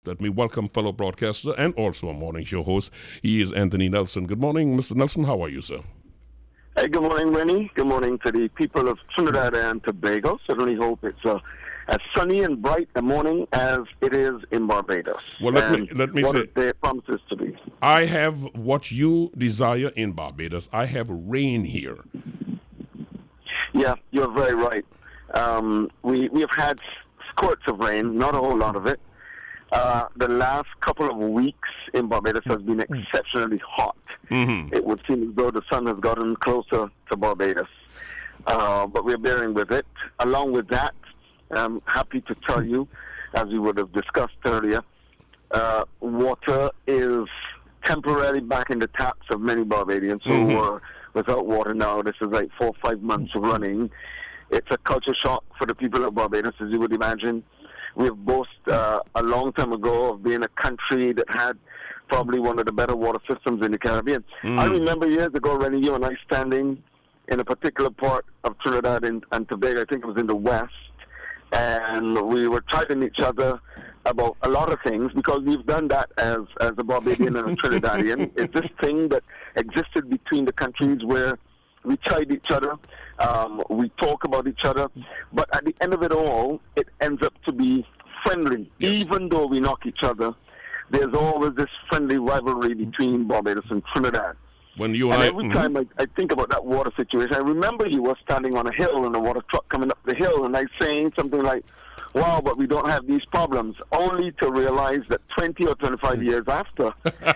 Let me welcome fellow broadcaster and also a morning show host. He is Anthony Nelson. Good morning, Mr. Nelson. How are you, sir? Hey, good morning, Rennie. Good morning to the people of Trinidad and Tobago. Certainly hope it's as sunny and bright a morning as it is in Barbados. Well, let me say, it promises to be. I have what you desire in Barbados. I have rain here. Yeah, you're very right. We have had squirts of rain, not a whole lot of it. The last couple of weeks in Barbados has been exceptionally hot. Mm-hmm. It would seem as though the sun has gotten closer to Barbados. But we're bearing with it. Along with that, I'm happy to tell you, as we would have discussed earlier, water is temporarily back in the taps of many Barbadians who were without water now. This is like 4 or 5 months running. It's a culture shock for the people of Barbados, as you would imagine. We've boasted a long time ago of being a country that had probably one of the better water systems in the Caribbean. I remember years ago, Rennie, you and I standing in a particular part of Trinidad and Tobago, I think it was in the west, and we were chiding each other about a lot of things because we've done that as a Barbadian and a Trinidadian. It's this thing that existed between the countries where we chide each other, we talk about each other, but at the end of it all, it ends up to be friendly. Yes. Even though we knock each other, there's always this friendly rivalry between Barbados and Trinidad. And every time I think about that water situation, I remember you were standing on a hill and a water truck coming up the hill, and I saying something like, wow, but we don't have these problems, only to realize that 20 or 25 years after,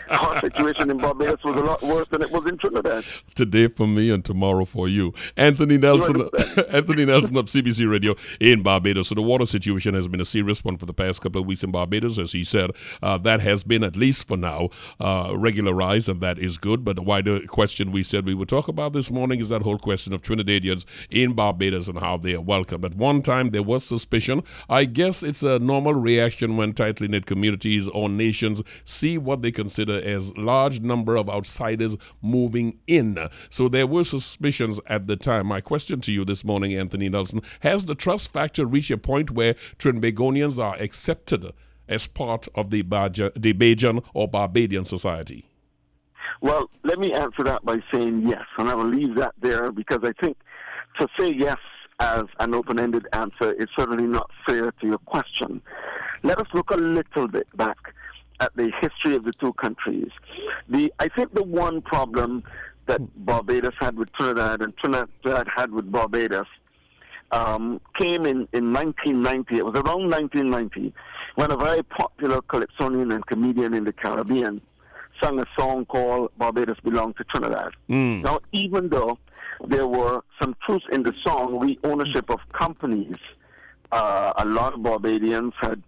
our situation in Barbados was a lot worse than it was in Trinidad. Today for me and tomorrow for you. Anthony Nelson Anthony Nelson of CBC Radio in Barbados. So the water situation has been a serious one for the past couple of weeks in Barbados, as he said. That has been, at least for now, regularized, and that is good. But the wider question we said we would talk about this morning is that whole question of Trinidadians in Barbados and how they are welcome. At one time, there was suspicion. I guess it's a normal reaction when tightly knit communities or nations see what they consider as large number of outsiders moving in. So there were suspicions at the time. My question to you this morning, Anthony Nelson, has the trust factor reached a point where Trinbagonians are accepted as part of the Bajan or Barbadian society? Well, let me answer that by saying yes, and I will leave that there because I think to say yes as an open-ended answer is certainly not fair to your question. Let us look a little bit back at the history of the two countries. I think the one problem that Barbados had with Trinidad and Trinidad had with Barbados came in 1990. It was around 1990 when a very popular calypsonian and comedian in the Caribbean sang a song called Barbados Belonged to Trinidad. Now, even though there were some truths in the song, the ownership of companies, a lot of Barbadians had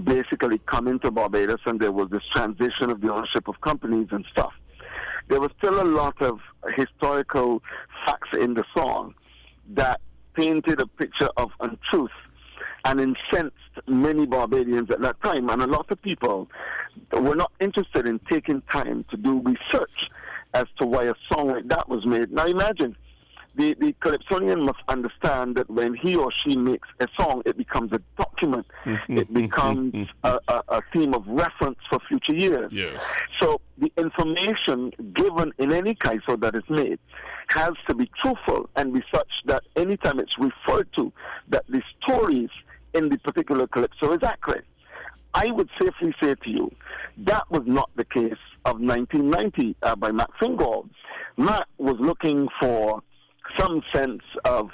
basically come into Barbados and there was this transition of the ownership of companies and stuff. There was still a lot of historical facts in the song that painted a picture of untruth and incensed many Barbadians at that time. And a lot of people were not interested in taking time to do research as to why a song like that was made. Now imagine, the calypsonian must understand that when he or she makes a song, it becomes a document. It becomes a theme of reference for future years. Yes. So the information given in any calypso that is made has to be truthful and be such that anytime it's referred to, that the stories in the particular calypso is accurate. I would safely say to you, that was not the case of 1990 by Matt Fingal. Matt was looking for some sense of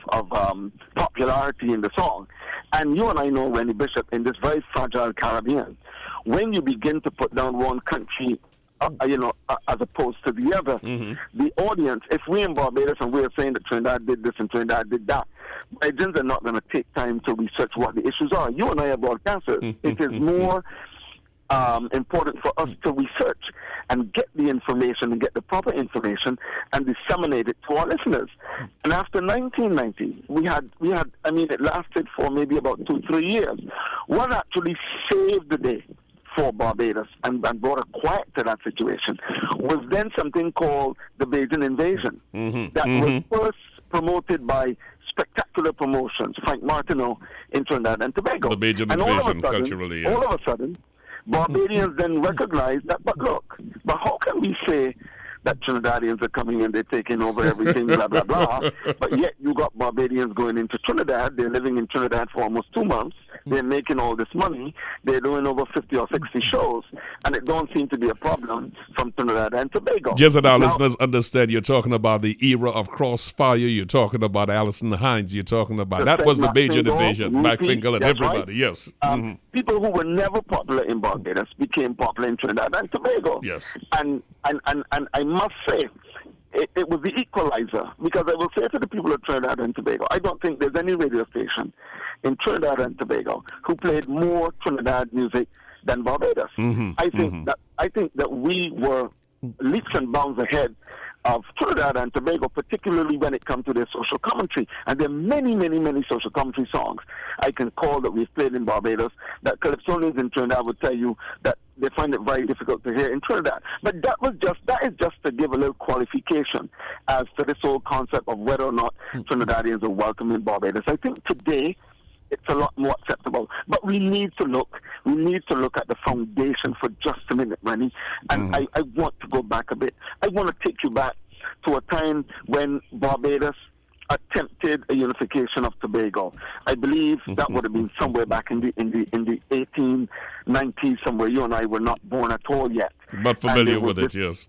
popularity in the song. And you and I know, Rennie Bishop, in this very fragile Caribbean, when you begin to put down one country, as opposed to the other, the audience, if we're in Barbados and we're saying that Trinidad did this and Trinidad did that, agents are not going to take time to research what the issues are. You and I are broadcasters. It is more important for us to research and get the information and get the proper information and disseminate it to our listeners. And after 1990, we had, it lasted for maybe about 2-3 years. What actually saved the day for Barbados and brought a quiet to that situation was then something called the Bajan invasion that was first promoted by spectacular promotions, Frank Martineau in Trinidad and Tobago. The Bajan invasion, culturally, yes. All of a sudden, Barbadians then recognized that, but how can we say that Trinidadians are coming and they're taking over everything, blah, blah, blah, but yet you got Barbadians going into Trinidad, they're living in Trinidad for almost 2 months, they're making all this money, they're doing over 50 or 60 shows, and it don't seem to be a problem from Trinidad and Tobago. Just that our listeners understand, you're talking about the era of Crossfire, you're talking about Alison Hines, you're talking about, that was the Bajan division, Mac Fingal and everybody, right. Yes. People who were never popular in Barbados became popular in Trinidad and Tobago. Yes. And I must say, it was the equalizer, because I will say to the people of Trinidad and Tobago, I don't think there's any radio station in Trinidad and Tobago who played more Trinidad music than Barbados. I think that we were leaps and bounds ahead of Trinidad and Tobago, particularly when it comes to their social commentary. And there are many, many, many social commentary songs I can call that we've played in Barbados that Calypsonians in Trinidad would tell you that they find it very difficult to hear in Trinidad. But that is just to give a little qualification as to this whole concept of whether or not Trinidadians are welcome in Barbados. I think today it's a lot more acceptable. But we need to look at the foundation for just a minute, Rennie. And I want to go back a bit. I want to take you back to a time when Barbados attempted a unification of Tobago. I believe that would have been somewhere back in the 1890s, somewhere. You and I were not born at all yet. But familiar with it, yes.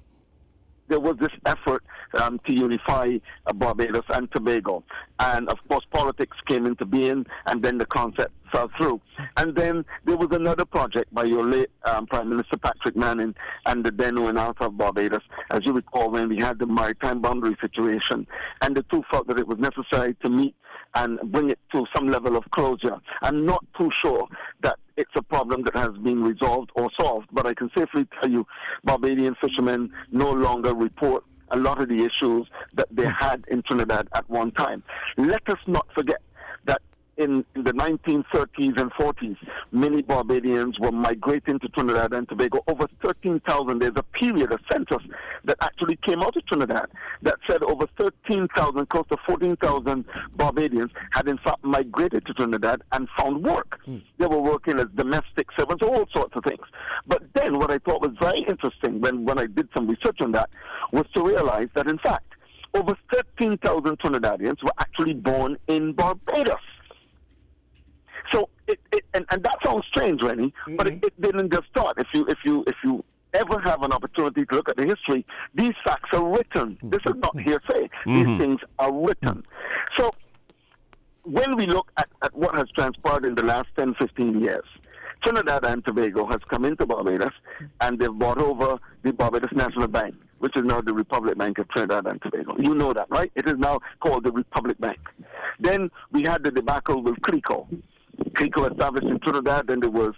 There was this effort to unify Barbados and Tobago. And, of course, politics came into being, and then the concept fell through. And then there was another project by your late Prime Minister Patrick Manning and the then and Arthur of Barbados, as you recall, when we had the maritime boundary situation. And the two felt that it was necessary to meet and bring it to some level of closure. I'm not too sure that it's a problem that has been resolved or solved, but I can safely tell you Barbadian fishermen no longer report a lot of the issues that they had in Trinidad at one time. Let us not forget that in the 1930s and 40s, many Barbadians were migrating to Trinidad and Tobago. Over 13,000. There's a period, a census, that actually came out of Trinidad that said over 13,000, close to 14,000 Barbadians had in fact migrated to Trinidad and found work. They were working as domestic servants, all sorts of things. But then what I thought was very interesting when I did some research on that was to realize that in fact over 13,000 Trinidadians were actually born in Barbados. So and that sounds strange, Rennie, but it didn't just start. If you ever have an opportunity to look at the history, these facts are written. This is not hearsay. These things are written. So when we look at what has transpired in the last 10, 15 years, Trinidad and Tobago has come into Barbados, and they've bought over the Barbados National Bank, which is now the Republic Bank of Trinidad and Tobago. You know that, right? It is now called the Republic Bank. Then we had the debacle with CRICO. CRICO established in Trinidad, then there was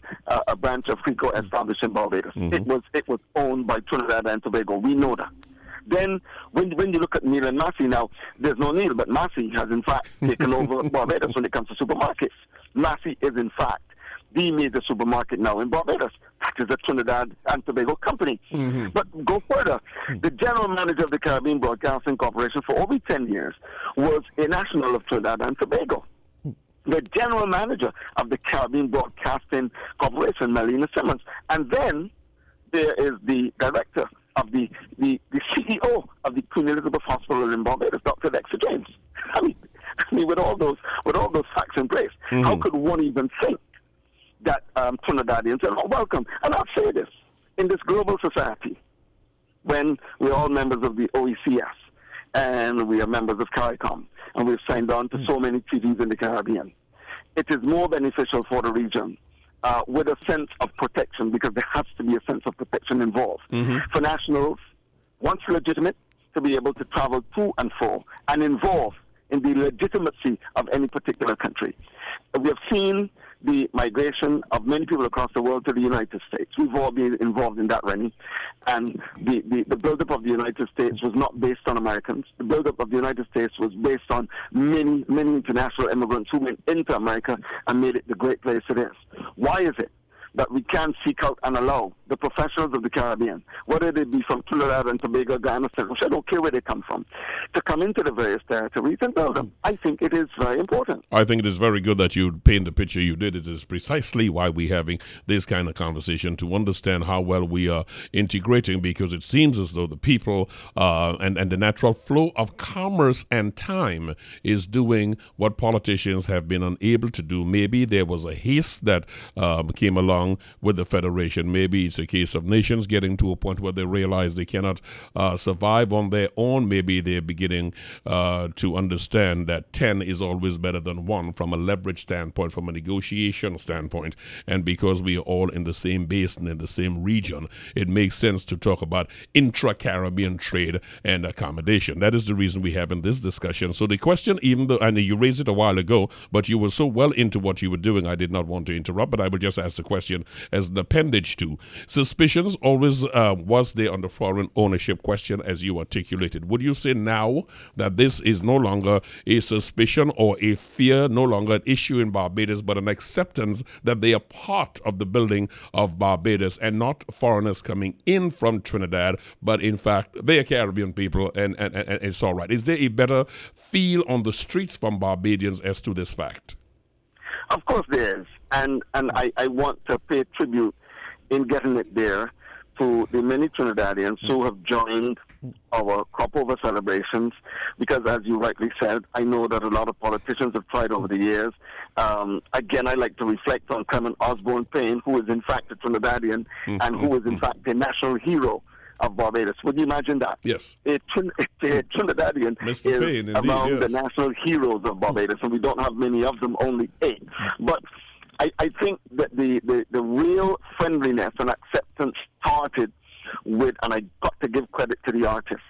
a branch of CRICO established in Barbados. It was owned by Trinidad and Tobago. We know that. Then, when you look at Neil and Massey now, there's no Neil, but Massey has in fact taken over Barbados when it comes to supermarkets. Massey is in fact the major supermarket now in Barbados. That is a Trinidad and Tobago company. But go further. The general manager of the Caribbean Broadcasting Corporation for over 10 years was a national of Trinidad and Tobago. The general manager of the Caribbean Broadcasting Corporation, Melina Simmons. And then there is the director of the CEO of the Queen Elizabeth Hospital in Barbados, Dr. Dexter James. I mean, with all those facts in place, how could one even think that Trinidadians are not welcome? And I'll say this, in this global society, when we're all members of the OECS, and we are members of CARICOM, and we've signed on to so many treaties in the Caribbean, it is more beneficial for the region with a sense of protection, because there has to be a sense of protection involved. For nationals, once legitimate, to be able to travel to and fro and involve in the legitimacy of any particular country. We have seen the migration of many people across the world to the United States. We've all been involved in that, Rennie. And the buildup of the United States was not based on Americans. The buildup of the United States was based on many, many international immigrants who went into America and made it the great place it is. Why is it that we can't seek out and allow the professionals of the Caribbean, whether they be from Trinidad and Tobago, Ghana, St. Lucia, I don't care where they come from, to come into the various territories and build them. I think it is very important. I think it is very good that you paint the picture you did. It is precisely why we're having this kind of conversation, to understand how well we are integrating, because it seems as though the people and the natural flow of commerce and time is doing what politicians have been unable to do. Maybe there was a haste that came along with the Federation. Maybe it's a case of nations getting to a point where they realize they cannot survive on their own. Maybe they're beginning to understand that 10 is always better than 1 from a leverage standpoint, from a negotiation standpoint. And because we are all in the same basin, in the same region, it makes sense to talk about intra-Caribbean trade and accommodation. That is the reason we're having this discussion. So the question, even though, and you raised it a while ago, but you were so well into what you were doing, I did not want to interrupt, but I will just ask the question as an appendage to. Suspicions always was there on the foreign ownership question, as you articulated. Would you say now that this is no longer a suspicion or a fear, no longer an issue in Barbados, but an acceptance that they are part of the building of Barbados and not foreigners coming in from Trinidad, but in fact they are Caribbean people, and it's all right? Is there a better feel on the streets from Barbadians as to this fact? Of course there is, and I want to pay tribute in getting it there to the many Trinidadians who have joined our crop over celebrations, because as you rightly said, I know that a lot of politicians have tried over the years. Again, I like to reflect on Clement Osborne Payne, who is in fact a Trinidadian and who is in fact a national hero of Barbados. Would you imagine that? Yes. A Trinidadian Mr. is Payne, indeed, among the yes. national heroes of Barbados, and we don't have many of them, only 8. But I think that the real friendliness and acceptance started with, and I got to give credit to the artists.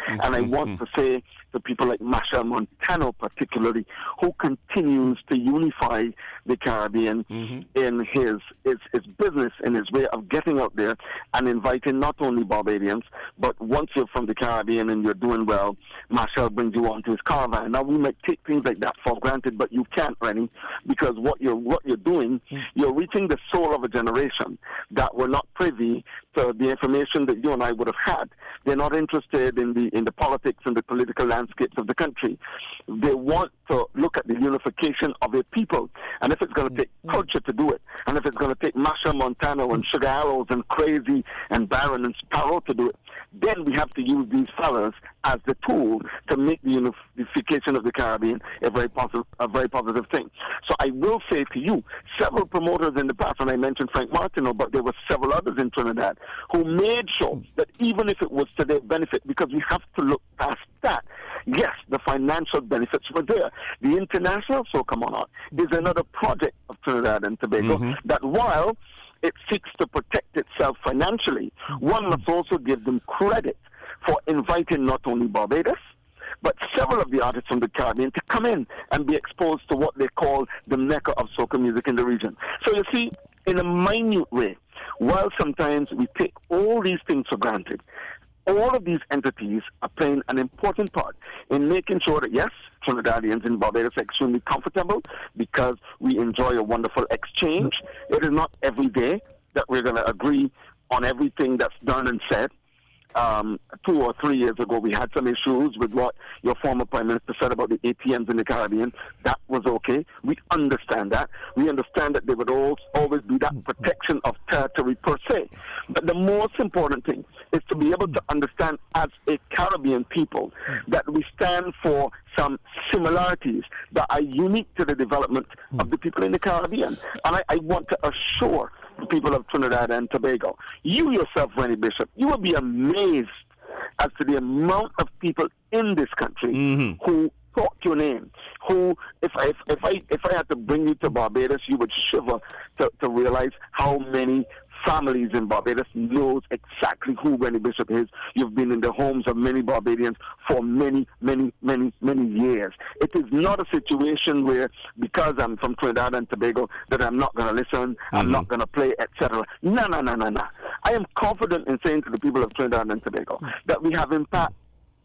And I want to say to people like Machel Montano particularly, who continues to unify the Caribbean in his business, in his way of getting out there and inviting not only Barbadians, but once you're from the Caribbean and you're doing well, Machel brings you onto his caravan. Now, we might take things like that for granted, but you can't, Rennie, because what you're doing, you're reaching the soul of a generation that were not privy to the information that you and I would have had. They're not interested in the politics and the political landscapes of the country. They want to look at the unification of a people. And if it's going to take culture to do it, and if it's going to take Masha Montano and Sugar Arrows and Crazy and Baron and Sparrow to do it, then we have to use these fellas as the tool to make the unification of the Caribbean a very positive thing. So I will say to you, several promoters in the past, and I mentioned Frank Martineau, but there were several others in Trinidad who made sure that even if it was to their benefit, because we have to look past that, yes, the financial benefits were there. The International Soca Monarch is another project of Trinidad and Tobago that, while it seeks to protect itself financially, one must also give them credit for inviting not only Barbados, but several of the artists from the Caribbean to come in and be exposed to what they call the mecca of soca music in the region. So you see, in a minute way, while sometimes we take all these things for granted, all of these entities are playing an important part in making sure that, yes, Trinidadians in Barbados are extremely comfortable because we enjoy a wonderful exchange. It is not every day that we're going to agree on everything that's done and said. 2 or 3 years ago, we had some issues with what your former Prime Minister said about the ATMs in the Caribbean. That was okay. We understand that. We understand that there would always be that protection of territory per se. But the most important thing is to be able to understand as a Caribbean people that we stand for some similarities that are unique to the development of the people in the Caribbean. And I want to assure the people of Trinidad and Tobago, you yourself, Rennie Bishop, you will be amazed as to the amount of people in this country who talk your name, who, if I had to bring you to Barbados, you would shiver to realize how many families in Barbados knows exactly who Rennie Bishop is. You've been in the homes of many Barbadians for many, many, many, many years. It is not a situation where, because I'm from Trinidad and Tobago, that I'm not going to listen, I'm not going to play, etc. No. I am confident in saying to the people of Trinidad and Tobago that we have impact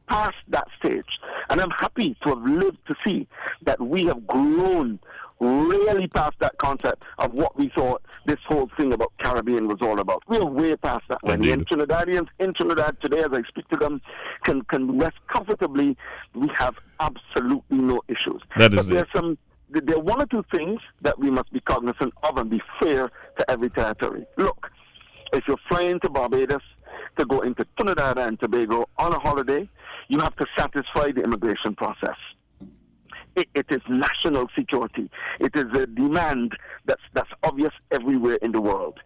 past that stage. And I'm happy to have lived to see that we have grown really past that concept of what we thought this whole thing about Caribbean was all about. We are way past that, Rennie. And Trinidadians in Trinidad today, as I speak to them, can rest comfortably. We have absolutely no issues. That is it. There are one or two things that we must be cognizant of and be fair to every territory. Look, if you're flying to Barbados to go into Trinidad and Tobago on a holiday, you have to satisfy the immigration process. It is national security. It is a demand that's obvious everywhere in the world.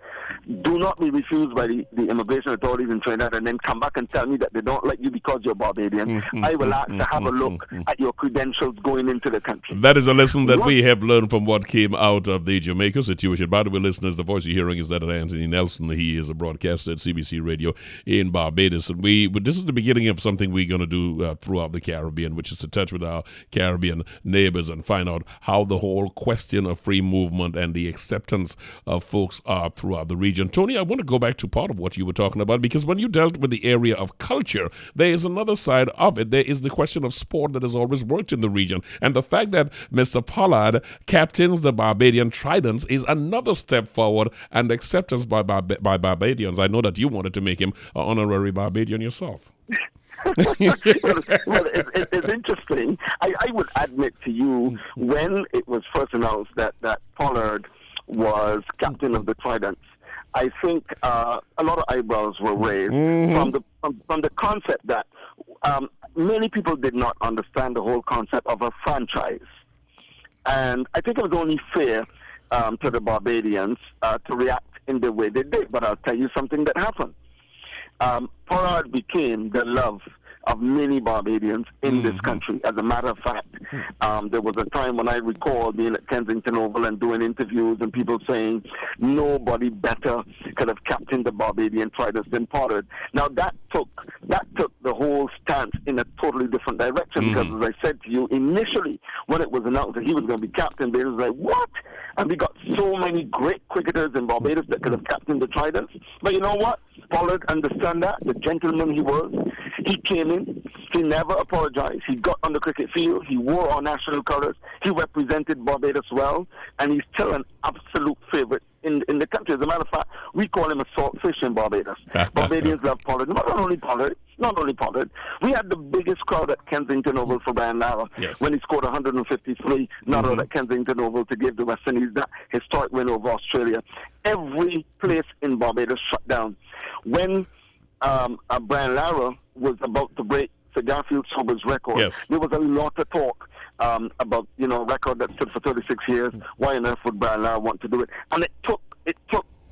Do not be refused by the immigration authorities in Trinidad and then come back and tell me that they don't like you because you're Barbadian. I will ask to have a look at your credentials going into the country. That is a lesson that we have learned from what came out of the Jamaica situation. By the way, listeners, the voice you're hearing is that of Anthony Nelson. He is a broadcaster at CBC Radio in Barbados. And this is the beginning of something we're going to do throughout the Caribbean, which is to touch with our Caribbean neighbors and find out how the whole question of free movement and the acceptance of folks are throughout the region. Tony, I want to go back to part of what you were talking about, because when you dealt with the area of culture, there is another side of it. There is the question of sport that has always worked in the region. And the fact that Mr. Pollard captains the Barbadian Tridents is another step forward and acceptance by Barbadians. I know that you wanted to make him an honorary Barbadian yourself. Well, it's interesting. I would admit to you, when it was first announced that Pollard was captain of the Tridents, I think a lot of eyebrows were raised from the concept that many people did not understand the whole concept of a franchise. And I think it was only fair to the Barbadians to react in the way they did. But I'll tell you something that happened. Pollard became the love of many Barbadians in this country. As a matter of fact, there was a time when I recall being at Kensington Oval and doing interviews and people saying nobody better could have captained the Barbadian Tridents than Pollard. Now that took the whole stance in a totally different direction, because as I said to you, initially when it was announced that he was going to be captain, they was like, what? And we got so many great cricketers in Barbados that could have captained the Tridents. But you know what? Pollard understand that, the gentleman he was. He came in, he never apologized. He got on the cricket field, he wore our national colors, he represented Barbados well, and he's still an absolute favorite in the country. As a matter of fact, we call him a saltfish in Barbados. Barbadians love Pollard. Not only Pollard. We had the biggest crowd at Kensington Oval for Brian Lara when he scored 153 not out at Kensington Oval to give the West Indies that historic win over Australia. Every place in Barbados shut down. When Brian Lara was about to break Sir Garfield Sober's record, there was a lot of talk about, a record that stood for 36 years. Why on earth would Brian Lara want to do it? And it took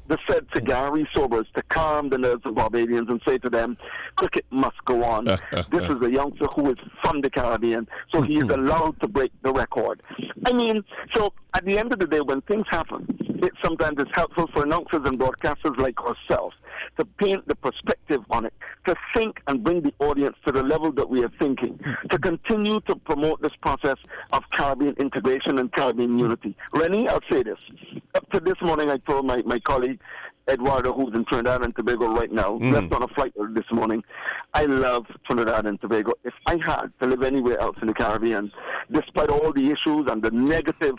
the said Sir Gary Sobers to calm the nerves of Barbadians and say to them, cricket must go on. This is a youngster who is from the Caribbean, so he is allowed to break the record. I mean, so at the end of the day, when things happen, it sometimes is helpful for announcers and broadcasters like ourselves to paint the perspective on it, to think and bring the audience to the level that we are thinking, to continue to promote this process of Caribbean integration and Caribbean unity. Rennie, I'll say this. Up to this morning, I told my colleague, Eduardo, who's in Trinidad and Tobago right now, left on a flight this morning. I love Trinidad and Tobago. If I had to live anywhere else in the Caribbean, despite all the issues and the negative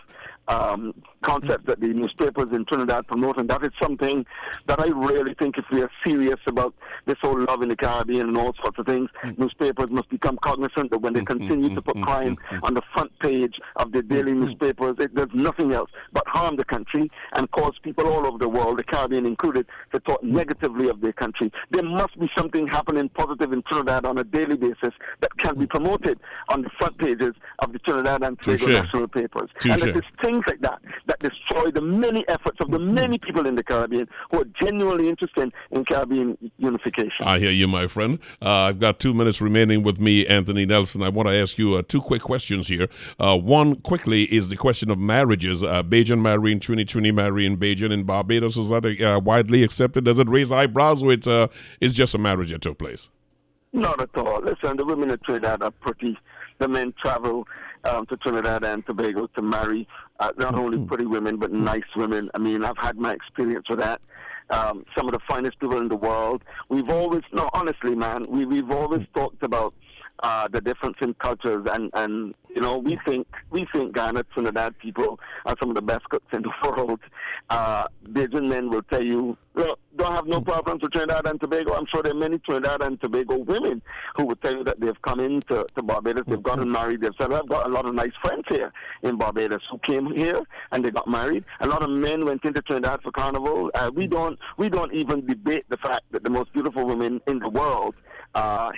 concept that the newspapers in Trinidad promote, and that is something that I really think, if we are serious about this whole love in the Caribbean and all sorts of things, newspapers must become cognizant that when they continue to put crime on the front page of the daily newspapers, it does nothing else but harm the country and cause people all over the world, the Caribbean included, to talk negatively of their country. There must be something happening positive in Trinidad on a daily basis that can be promoted on the front pages of the Trinidad and Tobago national papers. And it is things like that that destroy the many efforts of the many people in the Caribbean who are genuinely interested in Caribbean unification. I hear you, my friend. I've got 2 minutes remaining with me, Anthony Nelson. I want to ask you two quick questions here. One, quickly, is the question of marriages. Bajan marrying Trini marrying Bajan in Barbados. Is that widely accepted? Does it raise eyebrows, or it's just a marriage that took place? Not at all. Listen, the women in Trinidad are pretty. The men travel to Trinidad and Tobago to marry not only pretty women, but nice women. I mean, I've had my experience with that. Some of the finest people in the world. We've always, no, honestly, man, we've always talked about the difference in cultures, and you know, we think Ghana, Trinidad people are some of the best cooks in the world. Bajan men will tell you, look, don't have no problems with Trinidad and Tobago. I'm sure there are many Trinidad and Tobago women who will tell you that they've come into Barbados, they've gotten married, they've said, I've got a lot of nice friends here in Barbados who came here and they got married. A lot of men went into Trinidad for Carnival. We don't even debate the fact that the most beautiful women in the world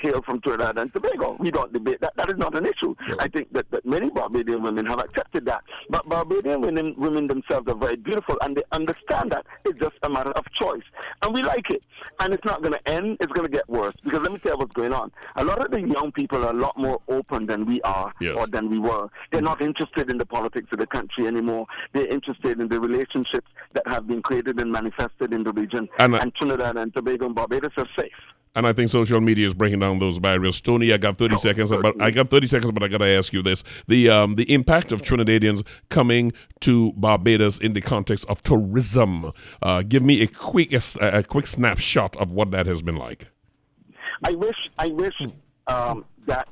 hail from Trinidad and Tobago. We don't debate that. That is not an issue. I think that many Barbadian women have accepted that. But Barbadian women themselves are very beautiful, and they understand that it's just a matter of choice. And we like it. And it's not going to end. It's going to get worse. Because let me tell you what's going on. A lot of the young people are a lot more open than we are or than we were. They're not interested in the politics of the country anymore. They're interested in the relationships that have been created and manifested in the region. And Trinidad and Tobago and Barbados are safe. And I think social media is breaking down those barriers. Tony, I got 30 seconds, but I got to ask you this: the impact of Trinidadians coming to Barbados in the context of tourism. Give me a quick snapshot of what that has been like. I wish that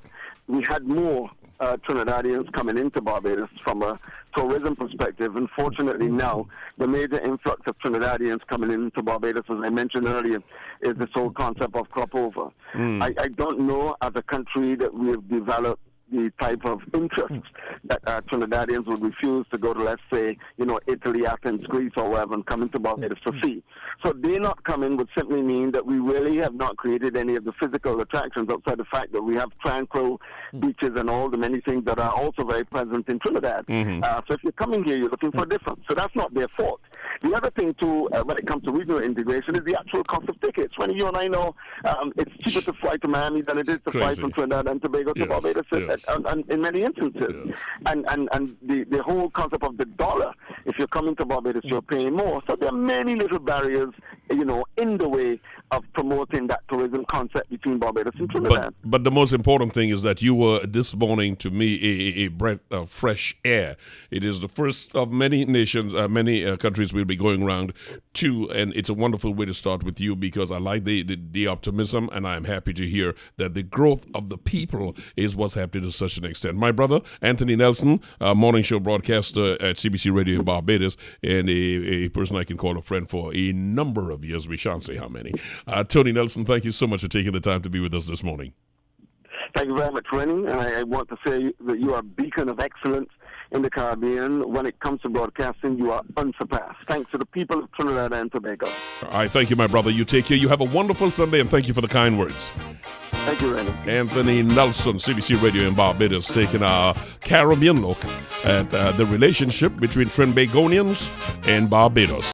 we had more Trinidadians coming into Barbados from a tourism perspective. Unfortunately, now the major influx of Trinidadians coming into Barbados, as I mentioned earlier, is this whole concept of crop over. I don't know, as a country, that we have developed the type of interest that Trinidadians would refuse to go to, let's say, Italy, Athens, Greece, or wherever, and come into Barbados to see. So they not coming would simply mean that we really have not created any of the physical attractions outside the fact that we have tranquil beaches and all the many things that are also very present in Trinidad. So if you're coming here, you're looking for a difference. So that's not their fault. The other thing, too, when it comes to regional integration, is the actual cost of tickets. When you and I know it's cheaper to fly to Miami than it is to fly from Trinidad and Tobago to Barbados. And in many instances. And the whole concept of the dollar, if you're coming to Barbados, you're paying more. So there are many little barriers, in the way of promoting that tourism concept between Barbados and Trinidad. But the most important thing is that you were this morning, to me, a breath of fresh air. It is the first of many nations, many countries we'll be going around to, and it's a wonderful way to start with you, because I like the optimism, and I'm happy to hear that the growth of the people is what's happening to such an extent. My brother, Anthony Nelson, morning show broadcaster at CBC Radio in Barbados, and a person I can call a friend for a number of years. We shan't say how many. Tony Nelson, thank you so much for taking the time to be with us this morning. Thank you very much, Rennie. And I want to say that you are a beacon of excellence in the Caribbean. When it comes to broadcasting, you are unsurpassed. Thanks to the people of Trinidad and Tobago. All right, thank you, my brother. You take care. You have a wonderful Sunday, and thank you for the kind words. Thank you, Rennie. Anthony Nelson, CBC Radio in Barbados, taking a Caribbean look at the relationship between Trinbagonians and Barbados.